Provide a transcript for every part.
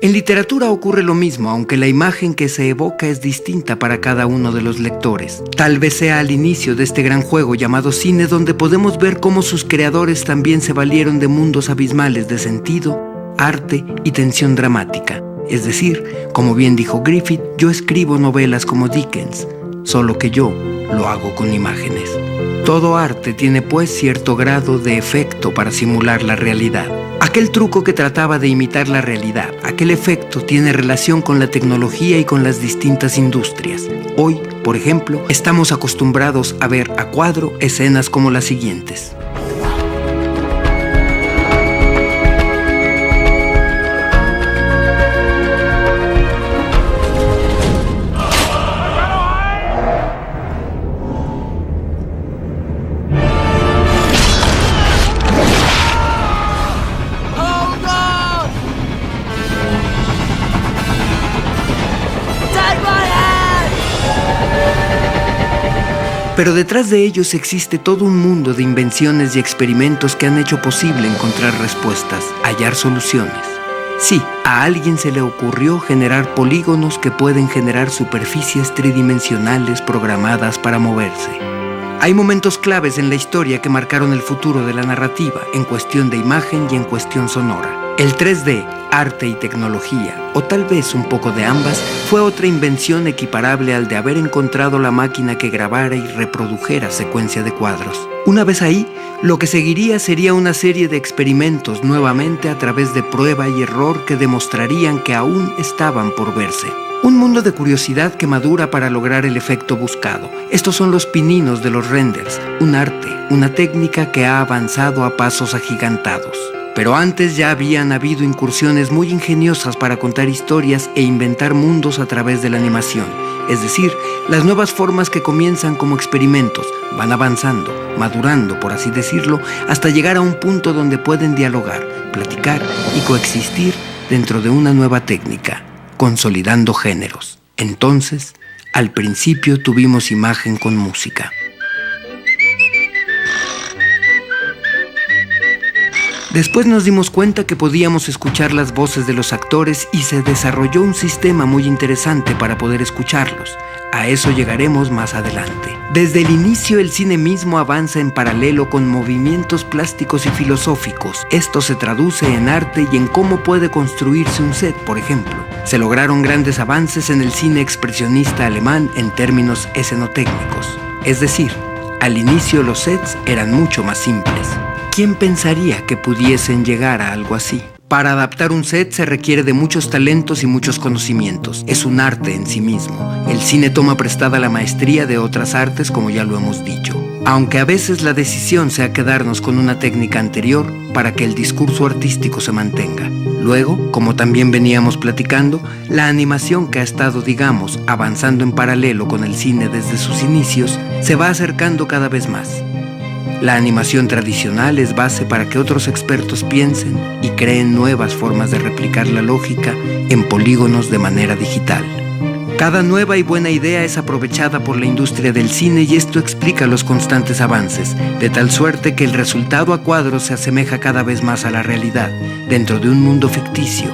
En literatura ocurre lo mismo, aunque la imagen que se evoca es distinta para cada uno de los lectores. Tal vez sea al inicio de este gran juego llamado cine donde podemos ver cómo sus creadores también se valieron de mundos abismales de sentido, arte y tensión dramática. Es decir, como bien dijo Griffith, yo escribo novelas como Dickens, solo que yo lo hago con imágenes. Todo arte tiene pues cierto grado de efecto para simular la realidad. Aquel truco que trataba de imitar la realidad, aquel efecto tiene relación con la tecnología y con las distintas industrias. Hoy, por ejemplo, estamos acostumbrados a ver a cuadro escenas como las siguientes. Pero detrás de ellos existe todo un mundo de invenciones y experimentos que han hecho posible encontrar respuestas, hallar soluciones. Sí, a alguien se le ocurrió generar polígonos que pueden generar superficies tridimensionales programadas para moverse. Hay momentos claves en la historia que marcaron el futuro de la narrativa, en cuestión de imagen y en cuestión sonora. El 3D, arte y tecnología, o tal vez un poco de ambas, fue otra invención equiparable al de haber encontrado la máquina que grabara y reprodujera secuencia de cuadros. Una vez ahí, lo que seguiría sería una serie de experimentos nuevamente a través de prueba y error que demostrarían que aún estaban por verse. Un mundo de curiosidad que madura para lograr el efecto buscado. Estos son los pininos de los renders, un arte, una técnica que ha avanzado a pasos agigantados. Pero antes ya habían habido incursiones muy ingeniosas para contar historias e inventar mundos a través de la animación. Es decir, las nuevas formas que comienzan como experimentos van avanzando, madurando, por así decirlo, hasta llegar a un punto donde pueden dialogar, platicar y coexistir dentro de una nueva técnica, consolidando géneros. Entonces, al principio tuvimos imagen con música. Después nos dimos cuenta que podíamos escuchar las voces de los actores y se desarrolló un sistema muy interesante para poder escucharlos. A eso llegaremos más adelante. Desde el inicio el cine mismo avanza en paralelo con movimientos plásticos y filosóficos. Esto se traduce en arte y en cómo puede construirse un set, por ejemplo. Se lograron grandes avances en el cine expresionista alemán en términos escenotécnicos. Es decir, al inicio los sets eran mucho más simples. ¿Quién pensaría que pudiesen llegar a algo así? Para adaptar un set se requiere de muchos talentos y muchos conocimientos. Es un arte en sí mismo. El cine toma prestada la maestría de otras artes, como ya lo hemos dicho. Aunque a veces la decisión sea quedarnos con una técnica anterior para que el discurso artístico se mantenga. Luego, como también veníamos platicando, la animación que ha estado, digamos, avanzando en paralelo con el cine desde sus inicios, se va acercando cada vez más. La animación tradicional es base para que otros expertos piensen y creen nuevas formas de replicar la lógica en polígonos de manera digital. Cada nueva y buena idea es aprovechada por la industria del cine y esto explica los constantes avances, de tal suerte que el resultado a cuadros se asemeja cada vez más a la realidad, dentro de un mundo ficticio.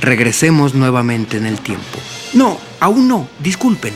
Regresemos nuevamente en el tiempo. No, aún no, disculpen.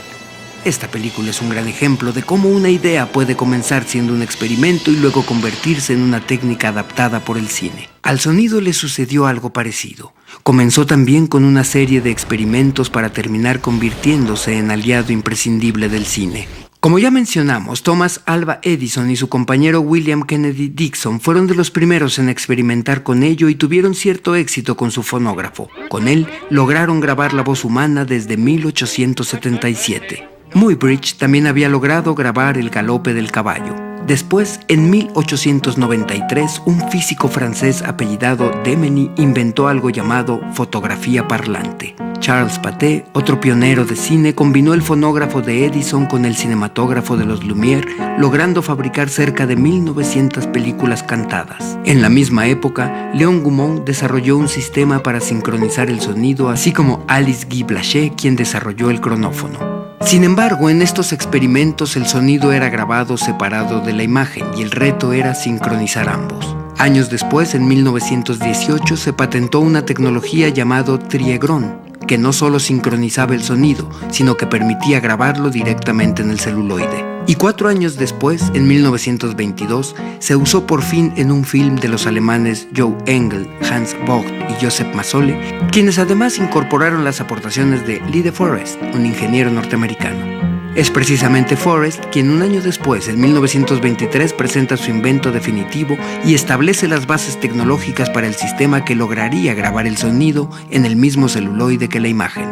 Esta película es un gran ejemplo de cómo una idea puede comenzar siendo un experimento y luego convertirse en una técnica adaptada por el cine. Al sonido le sucedió algo parecido. Comenzó también con una serie de experimentos para terminar convirtiéndose en aliado imprescindible del cine. Como ya mencionamos, Thomas Alva Edison y su compañero William Kennedy Dixon fueron de los primeros en experimentar con ello y tuvieron cierto éxito con su fonógrafo. Con él lograron grabar la voz humana desde 1877. Muybridge también había logrado grabar el galope del caballo. Después, en 1893, un físico francés apellidado Demeny inventó algo llamado fotografía parlante. Charles Pathé, otro pionero de cine, combinó el fonógrafo de Edison con el cinematógrafo de los Lumière, logrando fabricar cerca de 1900 películas cantadas. En la misma época, Léon Gaumont desarrolló un sistema para sincronizar el sonido, así como Alice Guy Blaché, quien desarrolló el cronófono. Sin embargo, en estos experimentos el sonido era grabado separado de la imagen y el reto era sincronizar ambos. Años después, en 1918, se patentó una tecnología llamada Triegrón, que no solo sincronizaba el sonido, sino que permitía grabarlo directamente en el celuloide. Y 4 años después, en 1922, se usó por fin en un film de los alemanes Joe Engel, Hans Vogt y Joseph Massole, quienes además incorporaron las aportaciones de Lee De Forest, un ingeniero norteamericano. Es precisamente Forrest quien un año después, en 1923, presenta su invento definitivo y establece las bases tecnológicas para el sistema que lograría grabar el sonido en el mismo celuloide que la imagen,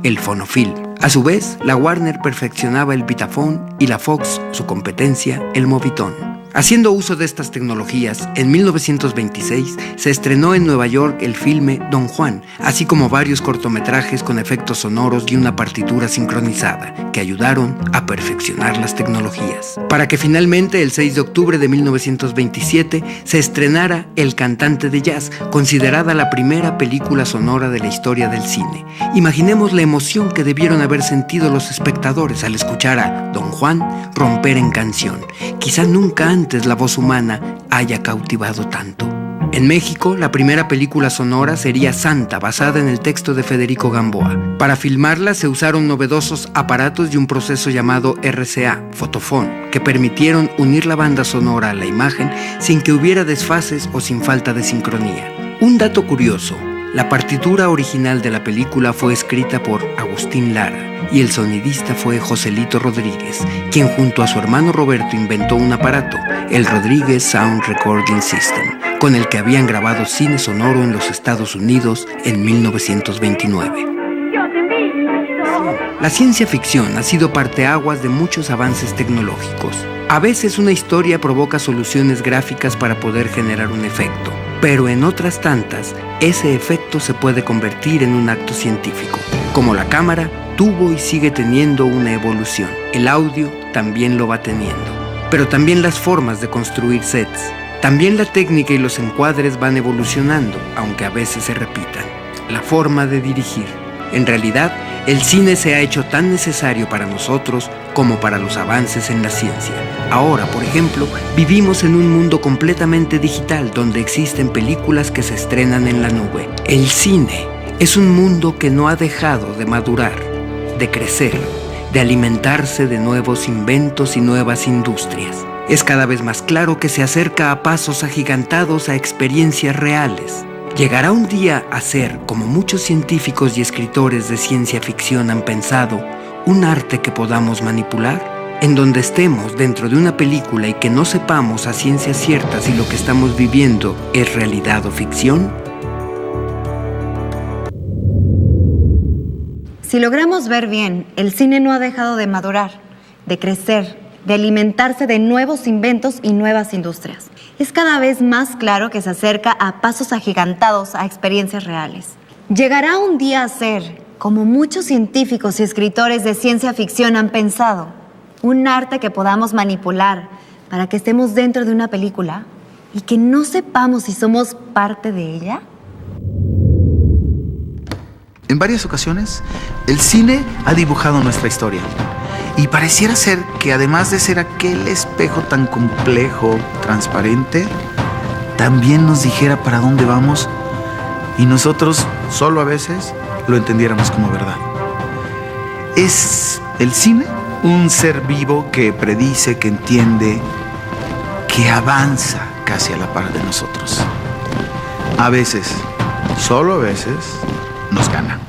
el fonofilm. A su vez, la Warner perfeccionaba el Vitaphone y la Fox, su competencia, el Movietone. Haciendo uso de estas tecnologías, en 1926 se estrenó en Nueva York el filme Don Juan, así como varios cortometrajes con efectos sonoros y una partitura sincronizada, que ayudaron a perfeccionar las tecnologías. Para que finalmente el 6 de octubre de 1927 se estrenara El cantante de jazz, considerada la primera película sonora de la historia del cine. Imaginemos la emoción que debieron haber sentido los espectadores al escuchar a Don Juan romper en canción. Quizá nunca antes la voz humana haya cautivado tanto. En México, la primera película sonora sería Santa, basada en el texto de Federico Gamboa. Para filmarla se usaron novedosos aparatos y un proceso llamado RCA, Fotofón, que permitieron unir la banda sonora a la imagen sin que hubiera desfases o sin falta de sincronía. Un dato curioso: la partitura original de la película fue escrita por Agustín Lara y el sonidista fue Joselito Rodríguez, quien junto a su hermano Roberto inventó un aparato, el Rodríguez Sound Recording System, con el que habían grabado cine sonoro en los Estados Unidos en 1929. La ciencia ficción ha sido parteaguas de muchos avances tecnológicos. A veces una historia provoca soluciones gráficas para poder generar un efecto, pero en otras tantas, ese efecto se puede convertir en un acto científico. Como la cámara tuvo y sigue teniendo una evolución, el audio también lo va teniendo. Pero también las formas de construir sets. También la técnica y los encuadres van evolucionando, aunque a veces se repitan. La forma de dirigir. En realidad, el cine se ha hecho tan necesario para nosotros como para los avances en la ciencia. Ahora, por ejemplo, vivimos en un mundo completamente digital donde existen películas que se estrenan en la nube. El cine es un mundo que no ha dejado de madurar, de crecer, de alimentarse de nuevos inventos y nuevas industrias. Es cada vez más claro que se acerca a pasos agigantados a experiencias reales. ¿Llegará un día a ser, como muchos científicos y escritores de ciencia ficción han pensado, un arte que podamos manipular? En donde estemos dentro de una película y que no sepamos a ciencia cierta si lo que estamos viviendo es realidad o ficción. Si logramos ver bien, el cine no ha dejado de madurar, de crecer, de alimentarse de nuevos inventos y nuevas industrias. Es cada vez más claro que se acerca a pasos agigantados a experiencias reales. Llegará un día a ser, como muchos científicos y escritores de ciencia ficción han pensado, un arte que podamos manipular para que estemos dentro de una película y que no sepamos si somos parte de ella. En varias ocasiones, el cine ha dibujado nuestra historia. Y pareciera ser que además de ser aquel espejo tan complejo, transparente, también nos dijera para dónde vamos y nosotros solo a veces lo entendiéramos como verdad. ¿Es el cine un ser vivo que predice, que entiende, que avanza casi a la par de nosotros? A veces, solo a veces, nos gana?